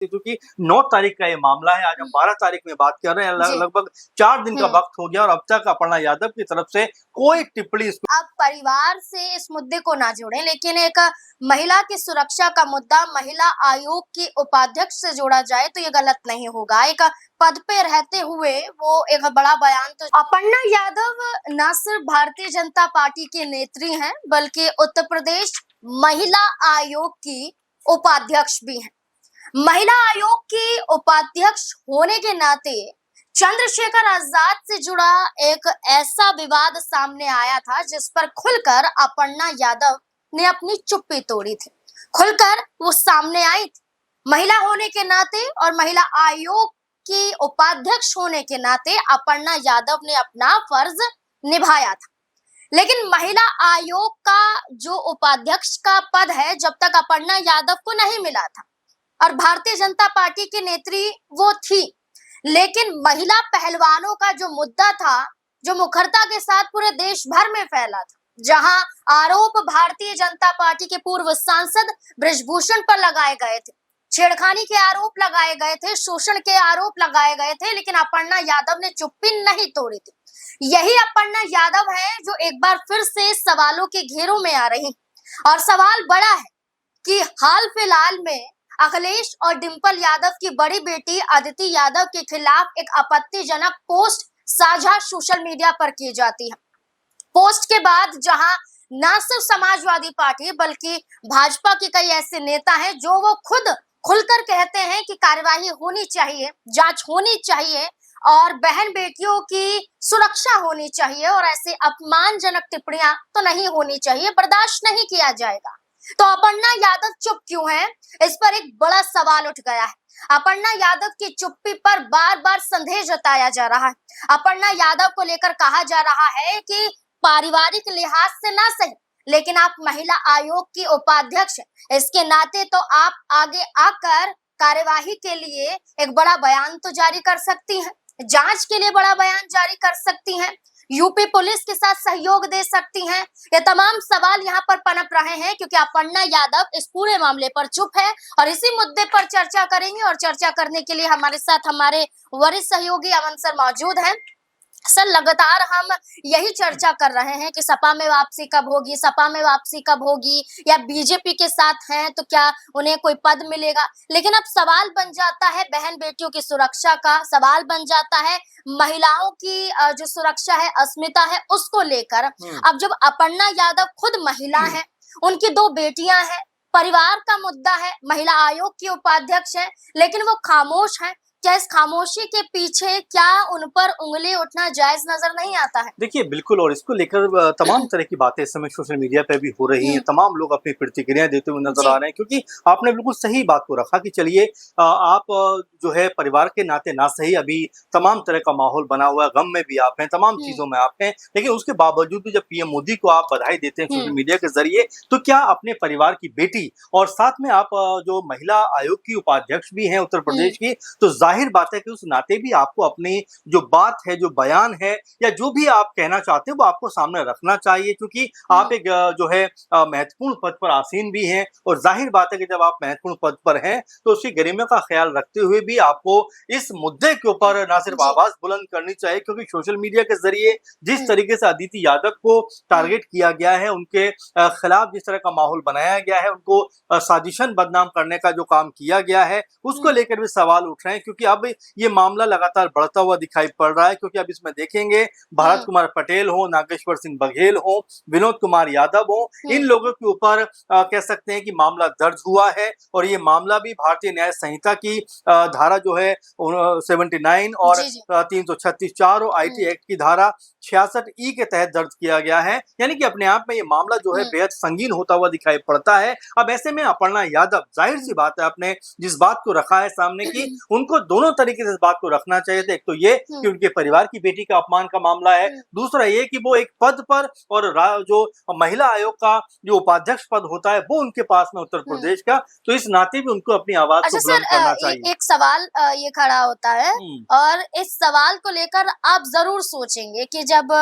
क्योंकि 9 तारीख का ये मामला है, आज हम 12 तारीख में बात कर रहे हैं, जी। लगभग 4 दिन का वक़्त हो गया और अब तक अपर्णा यादव की तरफ से कोई टिप्पणी इस आप परिवार से इस मुद्दे को ना जोड़ें, लेकिन एक महिला की सुरक्षा का मुद्दा महिला आयोग की उपाध्यक्ष से जोड़ा जाए तो ये गलत नहीं होगा। एक पद पे रहते हुए वो एक बड़ा बयान तो अपर्णा यादव न सिर्फ भारतीय जनता पार्टी की नेत्री हैं, बल्कि उत्तर प्रदेश महिला आयोग की उपाध्यक्ष भी हैं। महिला आयोग की उपाध्यक्ष होने के नाते चंद्रशेखर आजाद से जुड़ा एक ऐसा विवाद सामने आया था जिस पर खुलकर अपर्णा यादव ने अपनी चुप्पी तोड़ी थी। खुलकर वो सामने आई थी। महिला होने के नाते और महिला आयोग की उपाध्यक्ष होने के नाते अपर्णा यादव ने अपना फर्ज निभाया था। लेकिन महिला आयोग का जो उपाध्यक्ष का पद है, जब तक अपर्णा यादव को नहीं मिला था और भारतीय जनता पार्टी की नेत्री वो थी, लेकिन महिला पहलवानों का जो मुद्दा था, जो मुखरता के साथ पूरे देश भर में फैला था, जहां आरोप भारतीय जनता पार्टी के पूर्व सांसद बृजभूषण पर लगाए गए थे, छेड़खानी के आरोप लगाए गए थे, शोषण के आरोप लगाए गए थे, लेकिन अपर्णा यादव ने चुप्पी नहीं तोड़ी थी। यही अपर्णा यादव है जो एक बार फिर से सवालों के घेरों में आ रही, और सवाल बड़ा है कि हाल फिलहाल में अखिलेश और डिंपल यादव की बड़ी बेटी अदिति यादव के खिलाफ एक आपत्तिजनक पोस्ट साझा सोशल मीडिया पर की जाती है। पोस्ट के बाद जहां न सिर्फ समाजवादी पार्टी बल्कि भाजपा के कई ऐसे नेता हैं जो वो खुद खुलकर कहते हैं कि कार्यवाही होनी चाहिए, जांच होनी चाहिए और बहन बेटियों की सुरक्षा होनी चाहिए और ऐसे अपमानजनक टिप्पणियां तो नहीं होनी चाहिए, बर्दाश्त नहीं किया जाएगा। तो अपर्णा यादव चुप क्यों है, इस पर एक बड़ा सवाल उठ गया है। अपर्णा यादव की चुप्पी पर बार बार संदेह जताया जा रहा है। अपर्णा यादव को लेकर कहा जा रहा है कि पारिवारिक लिहाज से ना सही, लेकिन आप महिला आयोग की उपाध्यक्ष हैं, इसके नाते तो आप आगे आकर कार्यवाही के लिए एक बड़ा बयान तो जारी कर सकती हैं, जांच के लिए बड़ा बयान जारी कर सकती हैं, यूपी पुलिस के साथ सहयोग दे सकती हैं। ये तमाम सवाल यहाँ पर पनप रहे हैं क्योंकि अपर्णा यादव इस पूरे मामले पर चुप है और इसी मुद्दे पर चर्चा करेंगे। और चर्चा करने के लिए हमारे साथ हमारे वरिष्ठ सहयोगी अमन सर मौजूद हैं। सर, लगातार हम यही चर्चा कर रहे हैं कि सपा में वापसी कब होगी, सपा में वापसी कब होगी, या बीजेपी के साथ हैं तो क्या उन्हें कोई पद मिलेगा। लेकिन अब सवाल बन जाता है बहन बेटियों की सुरक्षा का, सवाल बन जाता है महिलाओं की जो सुरक्षा है, अस्मिता है, उसको लेकर। अब जब अपर्णा यादव खुद महिला है, उनकी 2 बेटियां हैं, परिवार का मुद्दा है, महिला आयोग की उपाध्यक्ष है, लेकिन वो खामोश है। क्या इस खामोशी के पीछे क्या उन पर उंगली उठना जायज नजर नहीं आता है? देखिए बिल्कुल, और इसको लेकर तमाम तरह की बातें इस समय सोशल मीडिया पे भी हो रही हैं, तमाम लोग अपनी प्रतिक्रियाएं देते हुए नजर आ रहे हैं, क्योंकि आपने बिल्कुल सही बात को रखा कि चलिए आप जो है परिवार के नाते ना सही, अभी तमाम तरह का माहौल बना हुआ है, गम में भी आप हैं, तमाम चीजों में आप हैं, लेकिन उसके बावजूद भी जब पीएम मोदी को आप बधाई देते हैं सोशल मीडिया के जरिए, तो क्या अपने परिवार की बेटी और साथ में आप जो महिला आयोग की उपाध्यक्ष भी हैं उत्तर प्रदेश की, तो जाहिर बात है कि उस नाते भी आपको अपनी जो बात है, जो बयान है, या जो भी आप कहना चाहते हैं वो आपको सामने रखना चाहिए, क्योंकि आप एक जो है महत्वपूर्ण पद पर आसीन भी हैं। और जाहिर बात है कि जब आप महत्वपूर्ण पद पर हैं तो उसकी गरिमा का ख्याल रखते हुए भी आपको इस मुद्दे के ऊपर ना सिर्फ आवाज बुलंद करनी चाहिए, क्योंकि सोशल मीडिया के जरिए जिस तरीके से अदिति यादव को टारगेट किया गया है, उनके खिलाफ जिस तरह का माहौल बनाया गया है, उनको साजिशन बदनाम करने का जो काम किया गया है, उसको लेकर भी सवाल उठ रहे हैं। क्योंकि अब ये मामला लगातार बढ़ता हुआ दिखाई पड़ रहा है, क्योंकि अब इसमें देखेंगे भारत कुमार पटेल हो, नागेश्वर सिंह बघेल हो, विनोद कुमार यादव हो, इन लोगों के ऊपर कह सकते हैं कि मामला दर्ज हुआ है। और ये मामला भी भारतीय न्याय संहिता की धारा जो है 79 और 336(4) और आईटी एक्ट की धारा 66E के तहत दर्ज किया गया है, यानी कि अपने आप में ये मामला जो है बेहद संगीन होता हुआ दिखाई पड़ता है। अब ऐसे में अपर्णा यादव, जाहिर सी बात है, आपने जिस बात को रखा है सामने की, उनको दोनों तरीके से इस बात को रखना चाहिए था। एक तो ये कि उनके परिवार की बेटी का अपमान का मामला है, दूसरा ये कि वो एक पद पर और जो महिला आयोग का जो उपाध्यक्ष पद होता है वो उनके पास में उत्तर प्रदेश का, तो इस नाते भी उनको अपनी आवाज को बुलंद करना चाहिए। एक सवाल ये खड़ा होता है और इस सवाल को लेकर आप जरूर सोचेंगे कि जब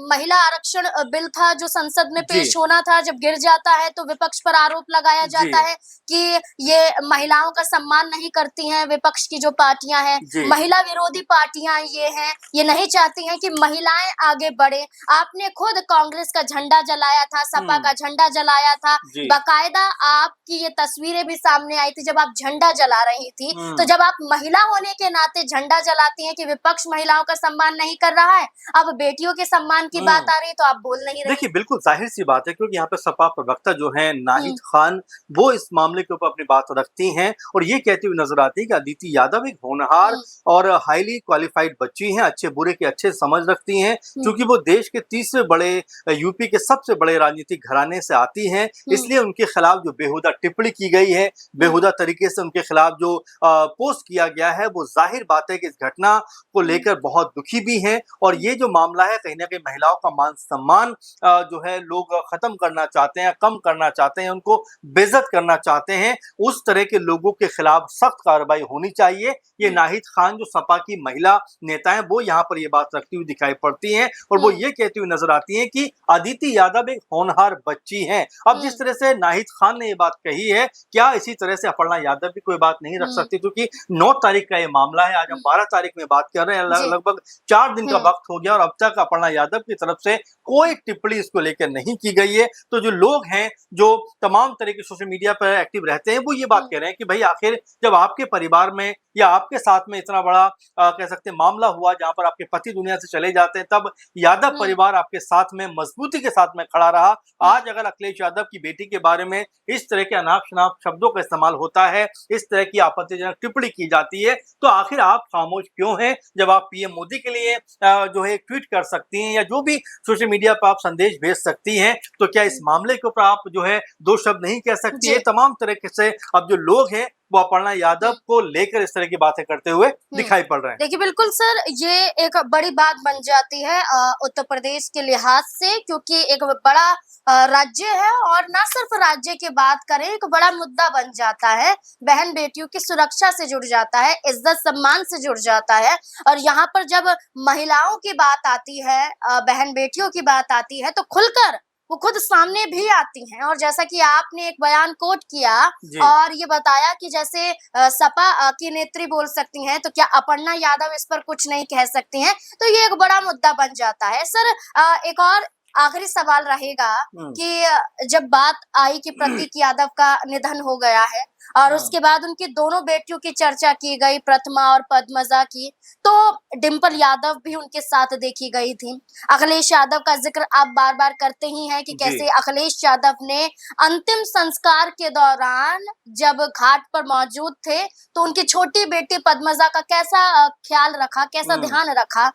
महिला आरक्षण बिल था जो संसद में जी। पेश होना था, जब गिर जाता है तो विपक्ष पर आरोप लगाया जी। जाता है कि ये महिलाओं का सम्मान नहीं करती हैं, विपक्ष की जो पार्टियां हैं, जी। महिला विरोधी पार्टियां ये हैं, ये नहीं चाहती हैं कि महिलाएं आगे बढ़े। आपने खुद कांग्रेस का झंडा जलाया था, सपा का झंडा जलाया था, जी। बाकायदा आपकी ये तस्वीरें भी सामने आई थी जब आप झंडा जला रही थी। तो जब आप महिला होने के नाते झंडा जलाती हैं कि विपक्ष महिलाओं का सम्मान नहीं कर रहा है, अब बेटियों के सम्मान की बात आ रही है तो आप बोल नहीं रही। देखिए, बिल्कुल ज़ाहिर-सी बात है क्योंकि यहाँ पे सपा प्रवक्ता जो हैं नाहिद खान, वो इस मामले के ऊपर अपनी बात रखती हैं और ये कहती हुई नज़र आती है कि अदिति यादव एक होनहार और हाईली क्वालिफाइड बच्ची हैं, अच्छे-बुरे की अच्छे समझ रखती हैं। चूँकि वो देश के तीसरे बड़े यूपी के सबसे बड़े राजनीतिक घराने से आती हैं, इसलिए उनके खिलाफ जो बेहुदा टिप्पणी की गई है, बेहुदा तरीके से उनके खिलाफ जो पोस्ट किया गया है, वो ज़ाहिर बात है कि इस घटना को लेकर बहुत दुखी भी हैं और ये जो मामला है कहीं न कहीं महिलाओं का मान-सम्मान जो है लोग खत्म करना चाहते हैं, कम करना चाहते हैं, उनको बेइज्जत करना चाहते हैं। उस तरह के लोगों के खिलाफ सख्त कार्रवाई होनी चाहिए। ये नाहिद खान जो सपा की महिला नेता हैं, वो यहाँ पर ये बात रखती हुई दिखाई पड़ती हैं और वो ये कहती हुई नजर आती हैं कि अदिति यादव एक होनहार बच्ची हैं। अब जिस तरह से नाहिद खान ने ये बात कही है, क्या इसी तरह से अपर्णा यादव भी कोई बात नहीं रख सकती? क्योंकि 9 तारीख का ये मामला है, आज हम 12 तारीख में बात कर रहे हैं, लगभग 4 दिन का वक्त हो गया और अब तक अपर्णा यादव की तरफ से कोई टिप्पणी इसको लेकर नहीं की गई है। तो जो लोग हैं, जो तमाम तरह के सोशल मीडिया पर एक्टिव रहते हैं, वो ये बात कह रहे हैं कि भाई आखिर जब आपके परिवार में या आपके साथ में इतना बड़ा कह सकते हैं मामला हुआ जहां पर आपके पति दुनिया से चले जाते हैं, तब यादव परिवार आपके साथ में मजबूती के साथ में खड़ा रहा। आज अगर अखिलेश यादव की बेटी के बारे में इस तरह के अनाप-शनाप शब्दों का इस्तेमाल होता है, इस तरह की आपत्तिजनक टिप्पणी की जाती है, तो आखिर आप खामोश क्यों हैं? जब आप पीएम मोदी के लिए जो है ट्वीट कर सकती हैं या जो भी सोशल मीडिया पर आप संदेश भेज सकती हैं, तो क्या इस मामले के ऊपर आप जो है 2 शब्द नहीं कह सकती है? तमाम तरीके से अब जो लोग हैं वो अपर्णा यादव को लेकर इस तरह की बातें करते हुए दिखाई पड़ रहे हैं। देखिए बिल्कुल सर, ये एक बड़ी बात बन जाती है उत्तर प्रदेश के लिहाज से, क्योंकि एक बड़ा राज्य है और ना सिर्फ राज्य की बात करें, एक बड़ा मुद्दा बन जाता है, बहन बेटियों की सुरक्षा से जुड़ जाता है, इज्जत सम्मान से जुड़ जाता है। और यहाँ पर जब महिलाओं की बात आती है, बहन बेटियों की बात आती है, तो खुलकर वो खुद सामने भी आती हैं। और जैसा कि आपने एक बयान कोट किया और ये बताया कि जैसे सपा की नेत्री बोल सकती हैं, तो क्या अपर्णा यादव इस पर कुछ नहीं कह सकती हैं? तो ये एक बड़ा मुद्दा बन जाता है। सर एक और आखिरी सवाल रहेगा कि जब बात आई कि प्रतीक यादव का निधन हो गया है और उसके बाद उनकी दोनों बेटियों की चर्चा की गई, प्रतिमा और पद्मजा की, तो डिंपल यादव भी उनके साथ देखी गई थी। अखिलेश यादव का जिक्र आप बार-बार करते ही हैं कि कैसे अखिलेश यादव ने अंतिम संस्कार के दौरान जब घाट पर मौजूद थे, तो उनकी छोटी बेटी पद्मजा का कैसा ख्याल रखा, कैसा ध्यान रखा।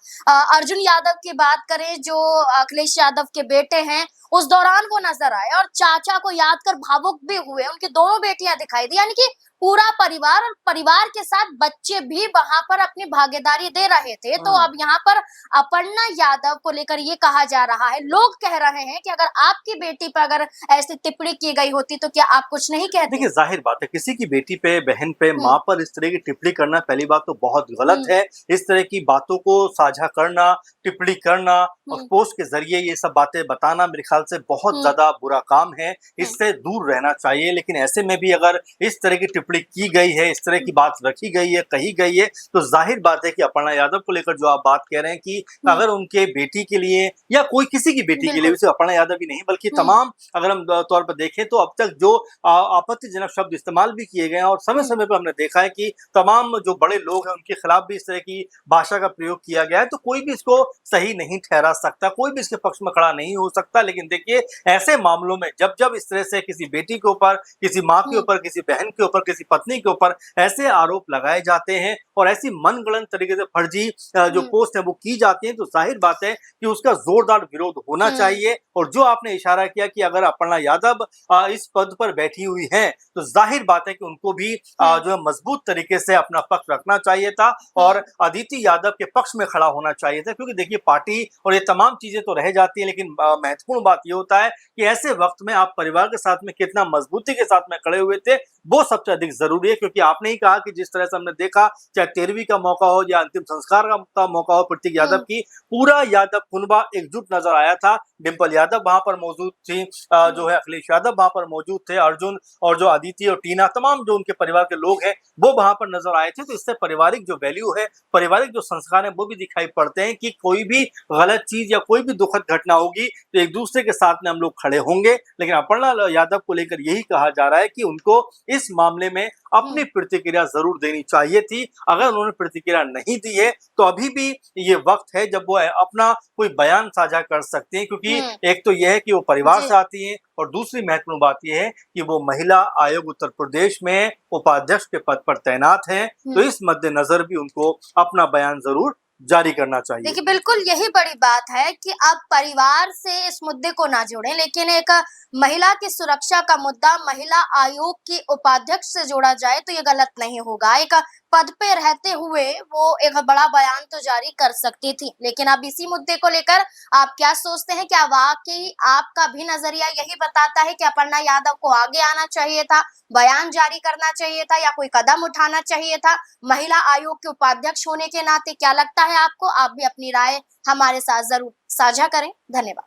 अर्जुन यादव की बात करें जो अखिलेश यादव के बेटे हैं, उस दौरान वो नजर आए और चाचा को याद कर भावुक भी हुए, उनकी दोनों बेटियां दिखाई दी, यानी कि पूरा परिवार और परिवार के साथ बच्चे भी वहां पर अपनी भागीदारी दे रहे थे। तो अब यहाँ पर अपर्णा यादव को लेकर ये कहा जा रहा है, लोग कह रहे हैं कि अगर आपकी बेटी पर अगर ऐसी टिप्पणी की गई होती तो क्या आप कुछ नहीं कहते? देखिए जाहिर बात है किसी की बेटी पे, बहन पे, माँ पर इस तरह की टिप्पणी करना पहली बात तो बहुत गलत है। इस तरह की बातों को साझा करना, टिप्पणी करना और पोस्ट के जरिए ये सब बातें बताना मेरे ख्याल से बहुत ज्यादा बुरा काम है, इससे दूर रहना चाहिए। लेकिन ऐसे में भी अगर इस तरह की टिप्पणी की गई है, इस तरह की बात रखी गई है, कही गई है, तो जाहिर बात है कि अपर्णा यादव को लेकर जो आप बात कह रहे हैं कि अगर उनके बेटी के लिए या कोई किसी की बेटी के लिए, सिर्फ अपर्णा यादव ही नहीं बल्कि तमाम अगर हम तौर पर देखें तो अब तक जो आपत्तिजनक शब्द इस्तेमाल भी किए गए हैं और समय समय पर हमने देखा है कि तमाम जो बड़े लोग हैं उनके खिलाफ भी इस तरह की भाषा का प्रयोग किया गया है, तो कोई भी इसको सही नहीं ठहरा सकता, कोई भी इसके पक्ष में खड़ा नहीं हो सकता। लेकिन देखिए ऐसे मामलों में जब जब इस तरह से किसी बेटी के ऊपर, किसी माँ के ऊपर, किसी बहन के ऊपर, किसी पत्नी के ऊपर ऐसे आरोप लगाए जाते हैं और ऐसी मनगढ़ंत तरीके से फर्जी जो पोस्ट है वो की जाती है, तो जाहिर बात है कि उसका जोरदार विरोध होना चाहिए। और जो आपने इशारा किया कि अगर अपर्णा यादव इस पद पर बैठी हुई हैं, तो जाहिर बात है कि उनको भी जो है मजबूत तरीके से अपना पक्ष रखना चाहिए था और अदिति यादव के पक्ष में खड़ा होना चाहिए था। क्योंकि देखिए पार्टी और ये तमाम चीजें तो रह जाती है, लेकिन महत्वपूर्ण बात ये होता है कि ऐसे वक्त में आप परिवार के साथ में कितना मजबूती के साथ में खड़े हुए थे, वो सबसे अधिक जरूरी है, क्योंकि आपने ही कहा कि जिस तरह से हमने देखा, चाहे 13वीं का मौका हो या अंतिम संस्कार का मौका हो प्रतीक यादव की, पूरा यादव कुनबा एकजुट नजर आया था। डिंपल यादव वहां पर मौजूद थी, जो है अखिलेश यादव वहां पर मौजूद थे, अर्जुन और जो अदिति और टीना, तमाम जो उनके परिवार के लोग हैं वो वहां पर नजर आए थे। तो इससे पारिवारिक जो वैल्यू है, पारिवारिक जो संस्कार है वो भी दिखाई पड़ते हैं कि कोई भी गलत चीज या कोई भी दुखद घटना होगी तो एक दूसरे के साथ में हम लोग खड़े होंगे। लेकिन अपर्णा यादव को लेकर यही कहा जा रहा है कि उनको इस मामले में अपनी प्रतिक्रिया जरूर देनी चाहिए थी। अगर उन्होंने प्रतिक्रिया नहीं दी है तो अभी भी ये वक्त है जब वो अपना कोई बयान साझा कर सकते हैं, क्योंकि एक तो यह है कि वो परिवार से आती हैं और दूसरी महत्वपूर्ण बात यह है कि वो महिला आयोग उत्तर प्रदेश में उपाध्यक्ष के पद पर तैनात हैं। तो इस मद्देनजर भी उनको अपना बयान जरूर जारी करना चाहिए। देखिए, बिल्कुल यही बड़ी बात है कि अब परिवार से इस मुद्दे को ना जोड़ें, लेकिन एक महिला की सुरक्षा का मुद्दा महिला आयोग की उपाध्यक्ष से जोड़ा जाए तो ये गलत नहीं होगा। एक पद पे रहते हुए वो एक बड़ा बयान तो जारी कर सकती थी, लेकिन अब इसी मुद्दे को लेकर आप क्या सोचते हैं? क्या वाकई आपका भी नजरिया यही बताता है कि अपर्णा यादव को आगे आना चाहिए था, बयान जारी करना चाहिए था, या कोई कदम उठाना चाहिए था महिला आयोग के उपाध्यक्ष होने के नाते? क्या लगता है आपको? आप भी अपनी राय हमारे साथ जरूर साझा करें। धन्यवाद।